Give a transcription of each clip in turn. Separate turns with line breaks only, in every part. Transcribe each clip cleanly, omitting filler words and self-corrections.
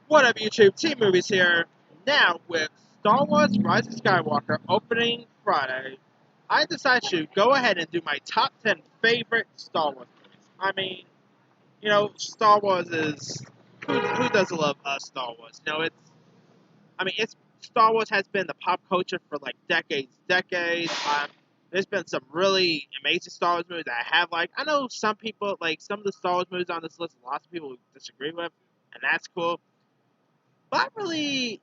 What up, YouTube? Team Movies here. Now, with Star Wars Rise of Skywalker opening Friday, I decided to go ahead and do my top 10 favorite Star Wars movies. I mean, Star Wars is. Who doesn't love Star Wars? It's. Star Wars has been the pop culture for like decades. There's been some really amazing Star Wars movies that I have liked. I know some people, like some of the Star Wars movies on this list, lots of people disagree with, and that's cool. But I really,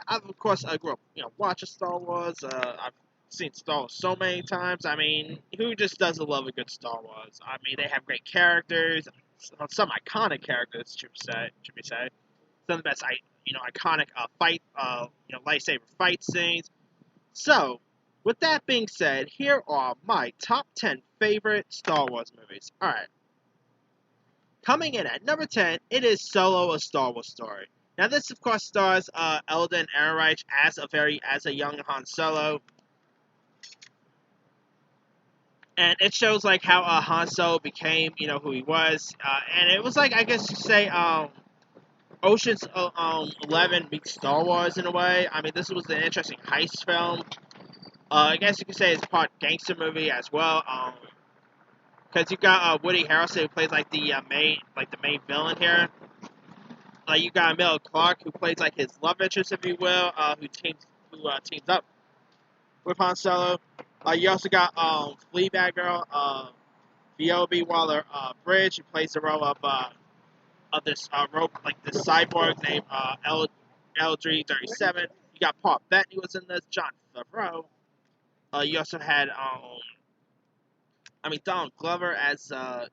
of course, I grew up, watching Star Wars. I've seen Star Wars so many times. I mean, who just doesn't love a good Star Wars? I mean, they have great characters, some iconic characters, should we say. Some of the best, iconic lightsaber fight scenes. So, with that being said, here are my top 10 favorite Star Wars movies. Alright. Coming in at number 10, it is Solo: A Star Wars Story. Now, this of course stars Alden Ehrenreich as a young Han Solo, and it shows like how Han Solo became, who he was, and it was like I guess you say Ocean's 11 meets Star Wars in a way. I mean, this was an interesting heist film. I guess you could say it's part gangster movie as well. Because you got Woody Harrelson who plays like the main villain here. You got Emilia Clarke, who plays like his love interest, if you will, who teams up with Han Solo. You also got Fleabag girl, Phoebe Waller-Bridge, who plays the role of this this cyborg named L337. You got Paul Bettany was in this, Jon Favreau. You also had Donald Glover as of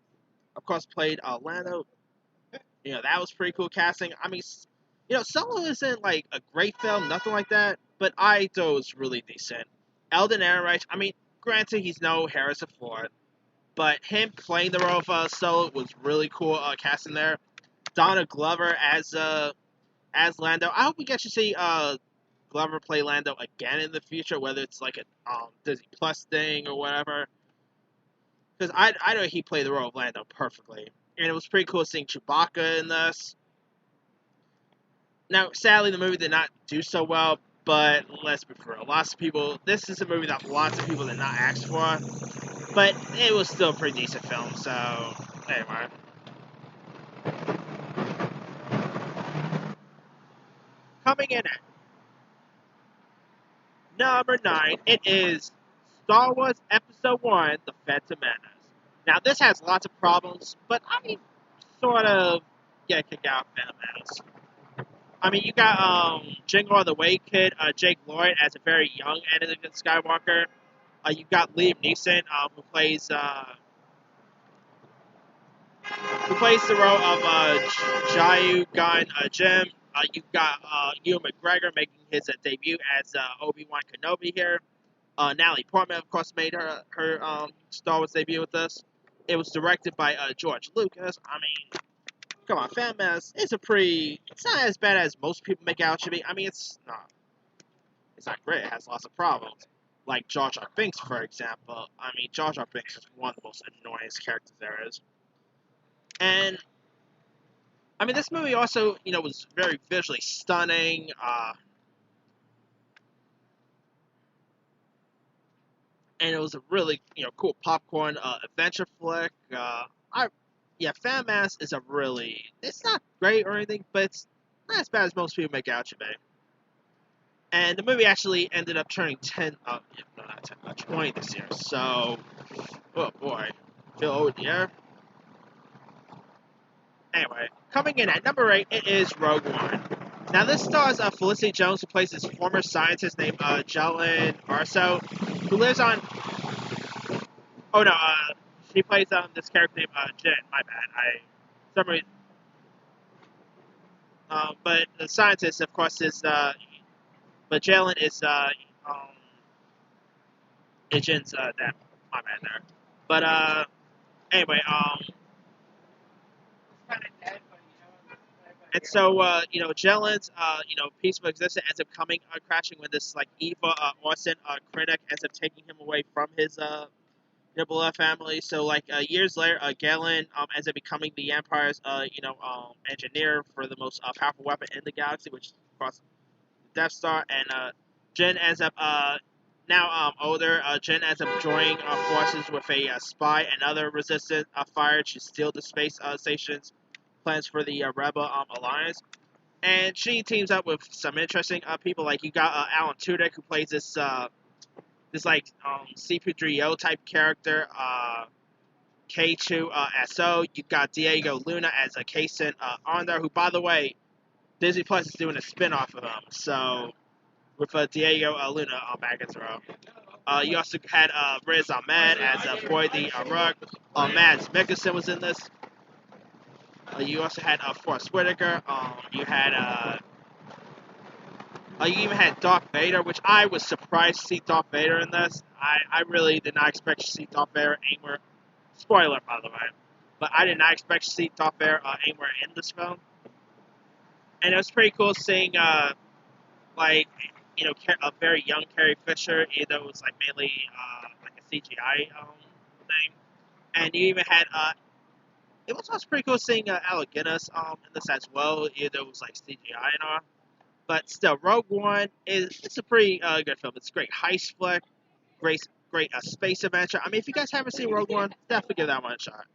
course played Lando. That was pretty cool casting. I mean, Solo isn't like a great film, nothing like that, but I thought it was really decent. Alden Ehrenreich, I mean, granted he's no Harrison Ford, but him playing the role of Solo was really cool casting there. Donald Glover as Lando. I hope we get to see Glover play Lando again in the future, whether it's like a Disney Plus thing or whatever. Because I know he played the role of Lando perfectly. And it was pretty cool seeing Chewbacca in this. Now, sadly, the movie did not do so well, but let's be real. This is a movie that lots of people did not ask for, but it was still a pretty decent film, so, anyway. Coming in at number 9, it is Star Wars Episode 1, The Phantom Menace. Now, this has lots of problems, but I sort of get a kick out of Phantom Menace. I mean, you got Jango All the Way Kid, Jake Lloyd as a very young Anakin Skywalker. You got Liam Neeson, who plays the role of Qui-Gon Jinn. You got Ewan McGregor making his debut as Obi-Wan Kenobi here. Natalie Portman, of course, made her Star Wars debut with us. It was directed by George Lucas. I mean, come on, Phantom Menace is it's not as bad as most people make out to be. I mean, it's not great. It has lots of problems. Like Jar Jar Binks, for example. I mean, Jar Jar Binks is one of the most annoying characters there is. And, I mean, this movie also, was very visually stunning. And it was a really, cool popcorn adventure flick. Phantom Menace is it's not great or anything, but it's not as bad as most people make out to be. And the movie actually ended up turning 20 this year. So, oh boy, feel old here. Anyway, coming in at number 8, it is Rogue One. Now, this stars Felicity Jones, who plays this former scientist named Jalen Arso, who lives on. Oh no, she plays this character named Jen. My bad. For some reason. But the scientist, of course, is but Jalen is Jen's dad. My bad there. But anyway, and so Jalen's peaceful existence ends up crashing when this like evil Orson Krennic ends up taking him away from his Nibula family. So like years later, Galen ends up becoming the Empire's engineer for the most powerful weapon in the galaxy, which is of course the Death Star. And Jyn ends up now older. Jyn ends up joining forces with a spy and other resistance fire to steal the space station's plans for the Rebel alliance. And she teams up with some interesting people. Like you got Alan Tudyk, who plays this like C3PO type character, K2SO. You've got Diego Luna as a Kaysen Arndar, who, by the way, Disney Plus is doing a spin-off of him. So with Diego Luna back as well. You also had Riz Ahmed as Boy the Rook. Mads Mikkelsen was in this. You also had Forrest Whitaker. You even had Darth Vader, which I was surprised to see Darth Vader in this. I really did not expect to see Darth Vader anywhere. Spoiler, by the way. But I did not expect to see Darth Vader anywhere in this film. And it was pretty cool seeing, a very young Carrie Fisher, even though it was like mainly like a CGI thing. And you even had, it was also pretty cool seeing Alec Guinness in this as well, even though it was like CGI and all. But still, Rogue One it's a pretty good film. It's a great heist flick, great space adventure. I mean, if you guys haven't seen Rogue One, definitely give that one a shot.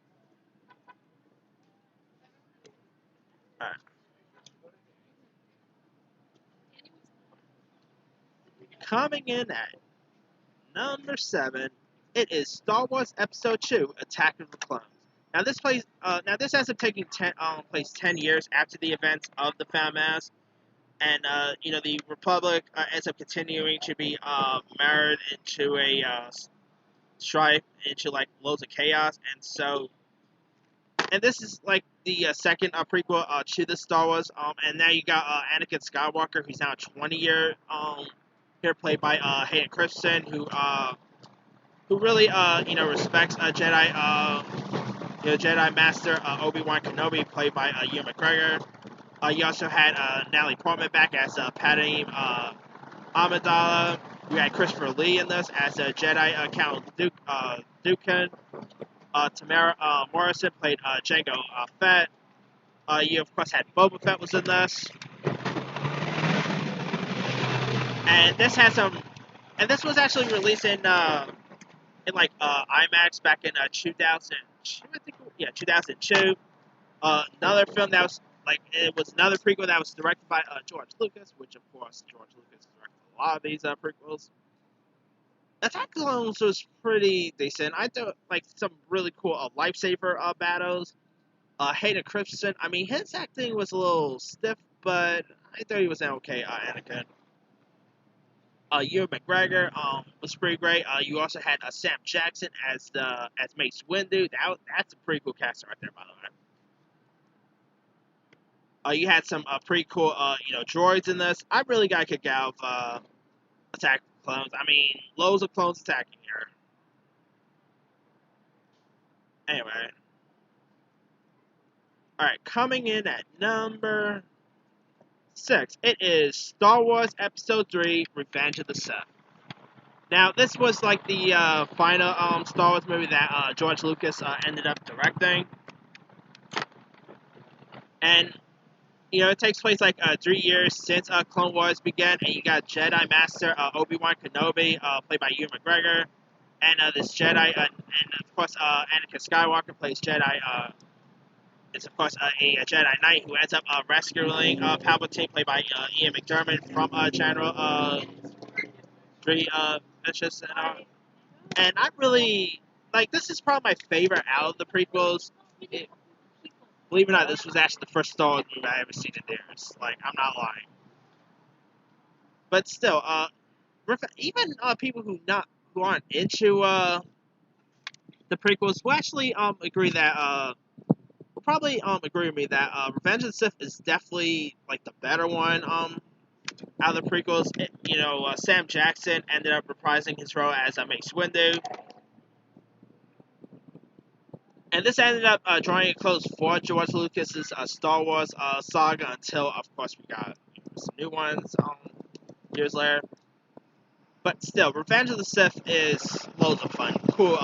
Alright. Coming in at number 7, it is Star Wars Episode 2: Attack of the Clones. Now this ends up taking place 10 years after the events of the Phantom Menace. And, the Republic ends up continuing to be married into a strife, into, like, loads of chaos. And this is, like, the second prequel to the Star Wars. And now you got Anakin Skywalker, who's now 20-year here, played by Hayden Christensen, who really, respects Jedi, Jedi Master Obi-Wan Kenobi, played by Ewan McGregor. You also had Natalie Portman back as Padme Amidala. You had Christopher Lee in this as Jedi Count Dooku. Tamara Morrison played Jango Fett. You of course had Boba Fett was in this, and this was actually released in IMAX back in 2002. I think, 2002. Another film that was it was another prequel that was directed by George Lucas, which of course George Lucas directed a lot of these prequels. Attack of the Clones was pretty decent. I thought like some really cool lightsaber battles. Hayden Christensen, I mean his acting was a little stiff, but I thought he was an okay Anakin. Ewan McGregor was pretty great. You also had Sam Jackson as Mace Windu. That's a pretty cool cast right there, by the way. You had some pretty cool, droids in this. I really got a kick out of Attack of the Clones. I mean, loads of clones attacking here. Anyway. Alright, coming in at number 6, it is Star Wars Episode 3: Revenge of the Sith. Now, this was like the final Star Wars movie that George Lucas ended up directing. And it takes place like 3 years since Clone Wars began, and you got Jedi Master Obi-Wan Kenobi, played by Ewan McGregor, and this Jedi, and of course Anakin Skywalker plays Jedi. It's of course a Jedi Knight who ends up rescuing Palpatine, played by Ian McDiarmid from General 3 Vicious, and I really this is probably my favorite out of the prequels. Believe it or not, this was actually the first Star Wars movie I ever seen in theaters. Like, I'm not lying. But still, even people who aren't into the prequels will actually agree that will probably agree with me that Revenge of the Sith is definitely like the better one out of the prequels. Sam Jackson ended up reprising his role as Mace Windu. And this ended up drawing a close for George Lucas's Star Wars saga until, of course, we got some new ones years later. But still, Revenge of the Sith is loads of fun. Cool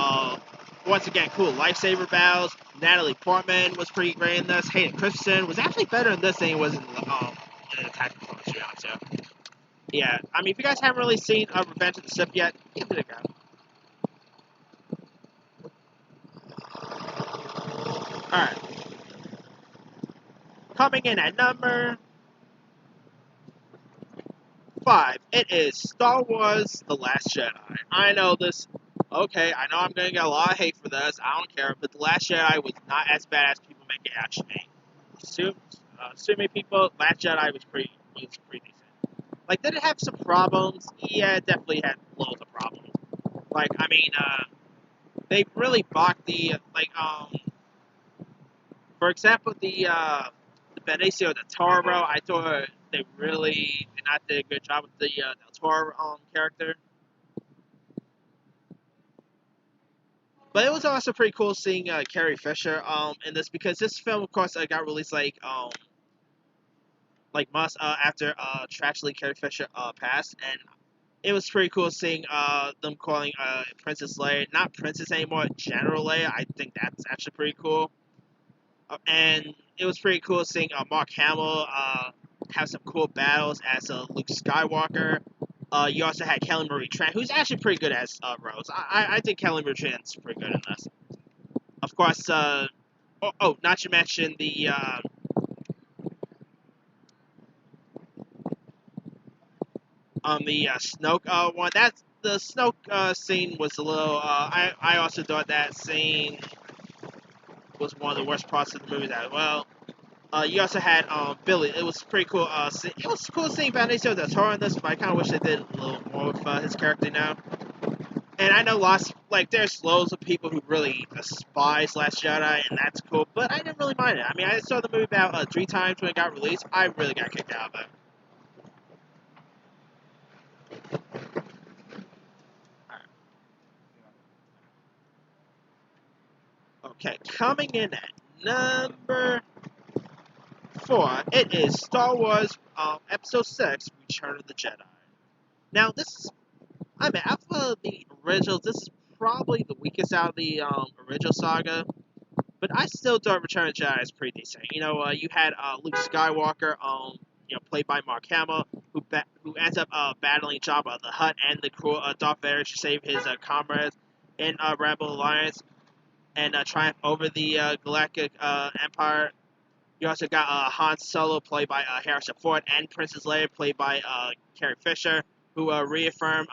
once again, cool lightsaber battles. Natalie Portman was pretty great in this. Hayden Christensen was actually better in this than he was in Attack of the Clones, to be honest. So, yeah, I mean, if you guys haven't really seen Revenge of the Sith yet, give it a go. Alright. Coming in at number 5, it is Star Wars The Last Jedi. I know this. Okay, I know I'm going to get a lot of hate for this. I don't care. But The Last Jedi was not as bad as people make it out to be. Assuming people, Last Jedi was pretty decent. Like, did it have some problems? Yeah, it definitely had loads of problems. Like, I mean, they really balked for example, the Benicio del Toro. I thought they really did not do a good job with the Del Toro character. But it was also pretty cool seeing Carrie Fisher in this, because this film, of course, got released months after tragically Carrie Fisher passed, and it was pretty cool seeing them calling Princess Leia not Princess anymore, General Leia. I think that's actually pretty cool. And it was pretty cool seeing Mark Hamill have some cool battles as Luke Skywalker. You also had Kelly Marie Tran, who's actually pretty good as Rose. I think Kelly Marie Tran's pretty good in this. Of course, not to mention the Snoke one. That's the Snoke scene was a little. I also thought that scene was one of the worst parts of the movie as well. You also had Billy. It was pretty cool. It was cool seeing Benicio del Toro in this, but I kind of wish they did a little more with his character now. And I know there's loads of people who really despise Last Jedi, and that's cool, but I didn't really mind it. I mean, I saw the movie about 3 times when it got released. I really got kicked out of it. Okay, coming in at number 4, it is Star Wars Episode 6, Return of the Jedi. Now, out of the originals, this is probably the weakest out of the original saga, but I still thought Return of the Jedi is pretty decent. You had Luke Skywalker, played by Mark Hamill, who ends up battling Jabba the Hutt and the crew of Darth Vader to save his comrades in Rebel Alliance and triumph over the Galactic Empire. You also got Han Solo, played by Harrison Ford, and Princess Leia, played by Carrie Fisher, who reaffirm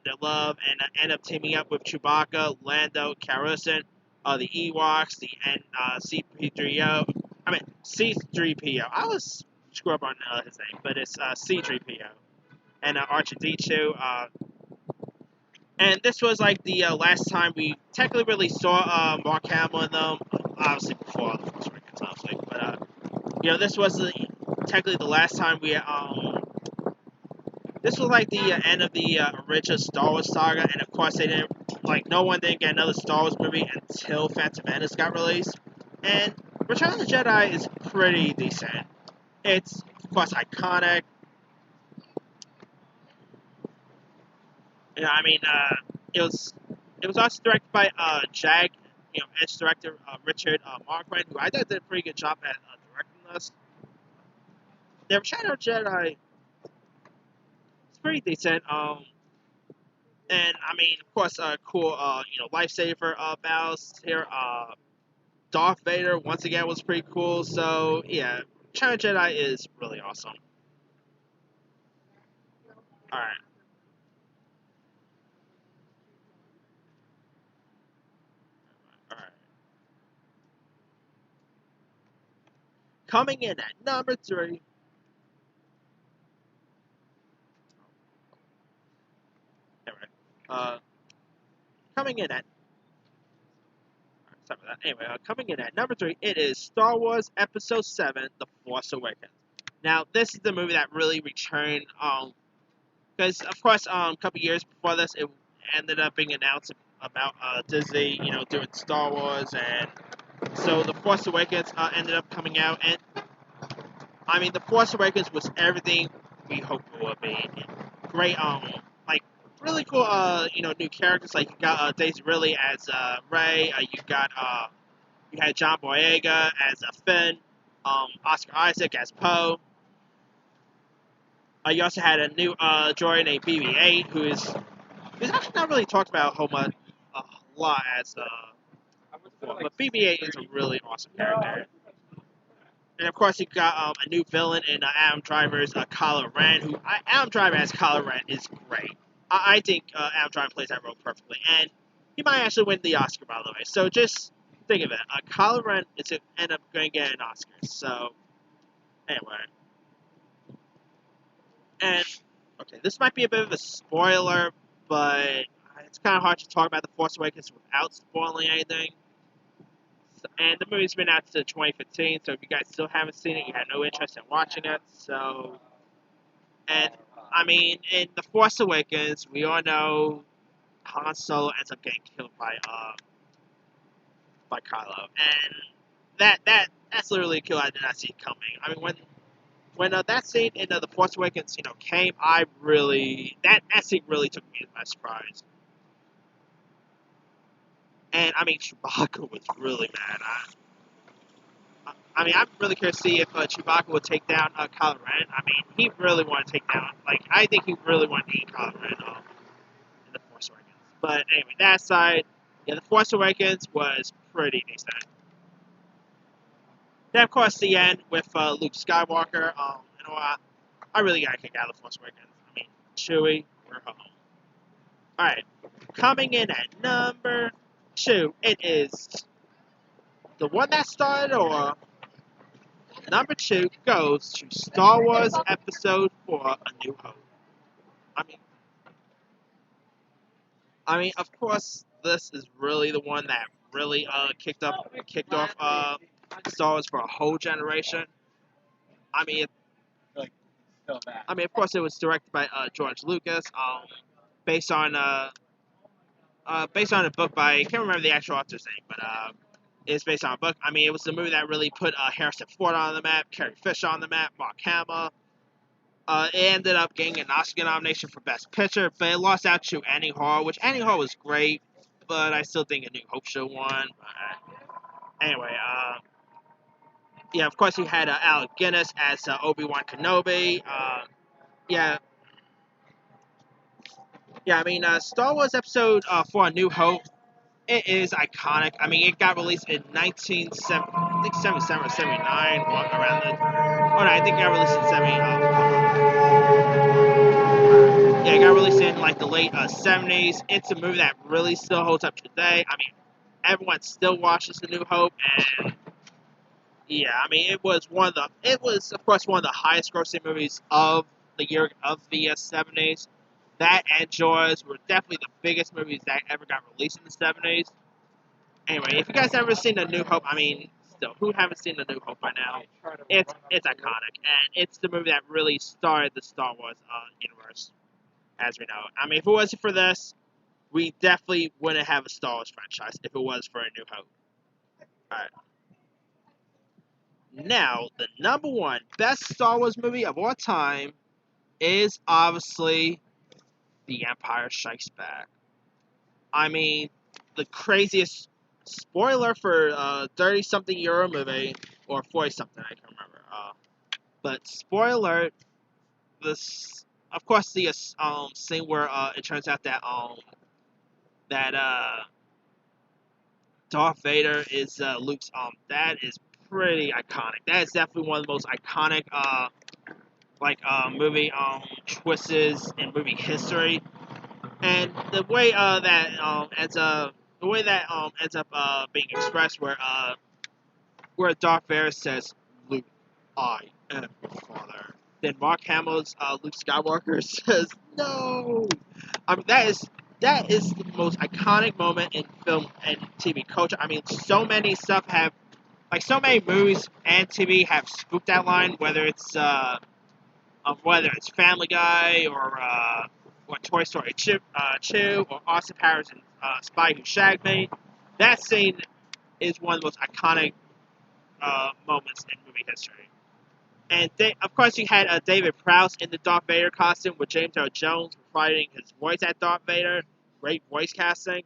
their love and end up teaming up with Chewbacca, Lando, Calrissian, the Ewoks, and C-3PO. C-3PO. I was screw up on his name, but it's C-3PO. And R2-D2. And this was like the last time we technically really saw Mark Hamill in them. Obviously before the Force Awakens, obviously. But, this was technically the last time we this was like the end of the original Star Wars saga, and of course no one didn't get another Star Wars movie until Phantom Menace got released. And Return of the Jedi is pretty decent. It's, of course, iconic. It was also directed by Edge director Richard Marquand, who I thought did a pretty good job at directing this. The Return of the Jedi is pretty decent. And of course, cool, lifesaver battles here. Darth Vader once again was pretty cool. So yeah, Return of the Jedi is really awesome. All right. Coming in at number 3. Coming in at coming in at number 3, it is Star Wars Episode 7: The Force Awakens. Now, this is the movie that really returned, because of course, a couple years before this, it ended up being announced about Disney, doing Star Wars, and so The Force Awakens ended up coming out, and The Force Awakens was everything we hoped it would be. Great, really cool, new characters. Like you got Daisy Ridley as Rey. You had John Boyega as Finn. Oscar Isaac as Poe. You also had a new droid named BB-8, who's actually not really talked about a lot as before, but BB-8 is a really awesome character. And of course, you got a new villain in Adam Driver's Kylo Ren, Adam Driver as Kylo Ren is great. I think Adam Driver plays that role perfectly, and he might actually win the Oscar, by the way. So just think of it. Kylo Ren is going to end up going to get an Oscar. So, anyway. And, okay, this might be a bit of a spoiler, but it's kind of hard to talk about The Force Awakens without spoiling anything. And the movie's been out since 2015, so if you guys still haven't seen it, you have no interest in watching it. So, and I mean, in The Force Awakens, we all know Han Solo ends up getting killed by Kylo, and that's literally a kill I did not see coming. I mean, when that scene in The Force Awakens, came, that scene really took me by surprise. And I mean, Chewbacca was really mad. I'm really curious to see if Chewbacca would take down Kylo Ren. I mean, he really wanted to take down, I think he really wanted to eat Kylo Ren in The Force Awakens. But anyway, that aside, yeah, The Force Awakens was pretty decent. Then, of course, the end with Luke Skywalker. I really got a kick out of The Force Awakens. I mean, Chewie, we're home. Alright, coming in at number 2, it is the one that started, or number 2 goes to Star Wars Episode 4: A New Hope. I mean, of course, this is really the one that really kicked off Star Wars for a whole generation. I mean, of course, it was directed by George Lucas, based on a book by, I can't remember the actual author's name, but it's based on a book. I mean, it was the movie that really put Harrison Ford on the map, Carrie Fisher on the map, Mark Hamill. It ended up getting an Oscar nomination for Best Picture, but it lost out to Annie Hall, which Annie Hall was great, but I still think A New Hope should have won. Anyway, yeah, of course, you had Alec Guinness as Obi-Wan Kenobi. Yeah, I mean, Star Wars Episode 4: A New Hope, it is iconic. I mean, it got released in 1977, I think 77 or 79, around the... Oh, no, I think it got released in 70... yeah, it got released in, the late 70s. It's a movie that really still holds up today. I mean, everyone still watches The New Hope, and... yeah, I mean, it was, of course, one of the highest grossing movies of the year of the 70s. That and Jaws were definitely the biggest movies that ever got released in the 70s. Anyway, if you guys ever seen A New Hope, I mean, still, who haven't seen A New Hope by now? It's iconic, and it's the movie that really started the Star Wars universe, as we know. I mean, if it wasn't for this, we definitely wouldn't have a Star Wars franchise if it was for A New Hope. Alright. Now, the number 1 best Star Wars movie of all time is obviously The Empire Strikes Back. I mean, the craziest spoiler for a 30-something-year-old movie, or 40-something, I can't remember. But spoiler, of course, the scene where it turns out that Darth Vader is Luke's dad is pretty iconic. That is definitely one of the most iconic movie twists in movie history. And the way that ends up being expressed, where Darth Vader says, "Luke, I am your father." Then Mark Hamill's Luke Skywalker says, "No." I mean, that is the most iconic moment in film and TV culture. I mean, so many movies and TV have spooked that line, whether it's Family Guy or Toy Story 2, or Austin Powers and Spy Who Shagged Me. That scene is one of the most iconic moments in movie history. And of course, you had David Prowse in the Darth Vader costume with James Earl Jones providing his voice as Darth Vader. Great voice casting.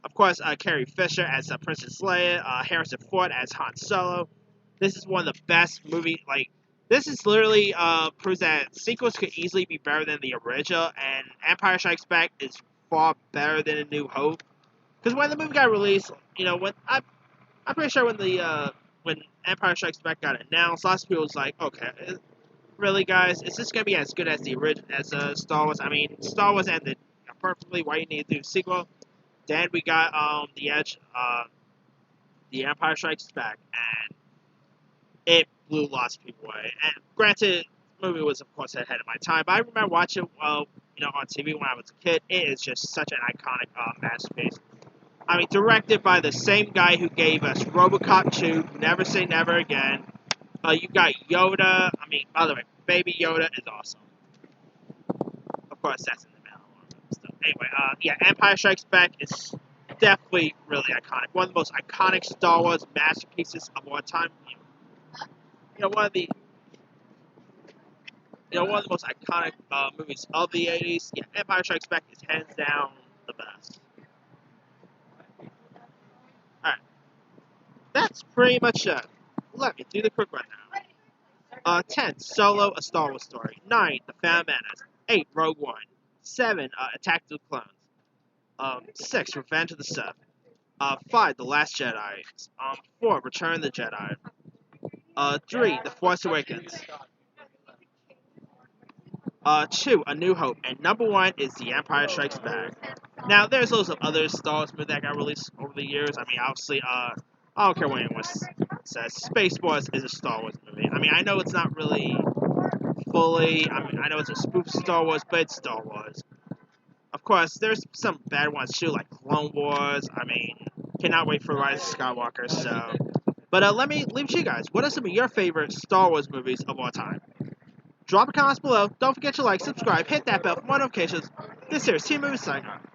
Of course, Carrie Fisher as Princess Leia, Harrison Ford as Han Solo. This is one of the best movies. Like, this is literally proves that sequels could easily be better than the original, and Empire Strikes Back is far better than A New Hope. Because when the movie got released, I'm pretty sure when Empire Strikes Back got announced, lots of people was like, okay, really, guys, is this gonna be as good as the original as Star Wars? I mean, Star Wars ended perfectly. Why you need to do a sequel? Then we got The Edge, The Empire Strikes Back, and it blew lots of people away. And granted, the movie was of course ahead of my time, but I remember watching it, on TV when I was a kid. It is just such an iconic masterpiece. I mean, directed by the same guy who gave us RoboCop 2, Never Say Never Again. You got Yoda. I mean, by the way, Baby Yoda is awesome. Of course, that's in the middle. Anyway, yeah, Empire Strikes Back is definitely really iconic. One of the most iconic Star Wars masterpieces of all time. One of the most iconic movies of the '80s. Yeah, Empire Strikes Back is hands down the best. All right, that's pretty much it. Let me do the quick rundown. 10, Solo, A Star Wars Story. 9, The Phantom Menace. 8, Rogue One. 7, Attack of the Clones. 6, Revenge of the Sith. 5, The Last Jedi. 4, Return of the Jedi. 3, The Force Awakens. 2, A New Hope. And number 1 is The Empire Strikes Back. Now, there's loads of other Star Wars movies that got released over the years. I mean, obviously, I don't care what anyone says. Space Wars is a Star Wars movie. I mean, I know it's not really fully. I mean, I know it's a spoof of Star Wars, but it's Star Wars. Of course, there's some bad ones too, like Clone Wars. I mean, cannot wait for Rise of Skywalker. So, but let me leave it to you guys. What are some of your favorite Star Wars movies of all time? Drop a comment below. Don't forget to like, subscribe, hit that bell for more notifications. This here is Team Movie signing off.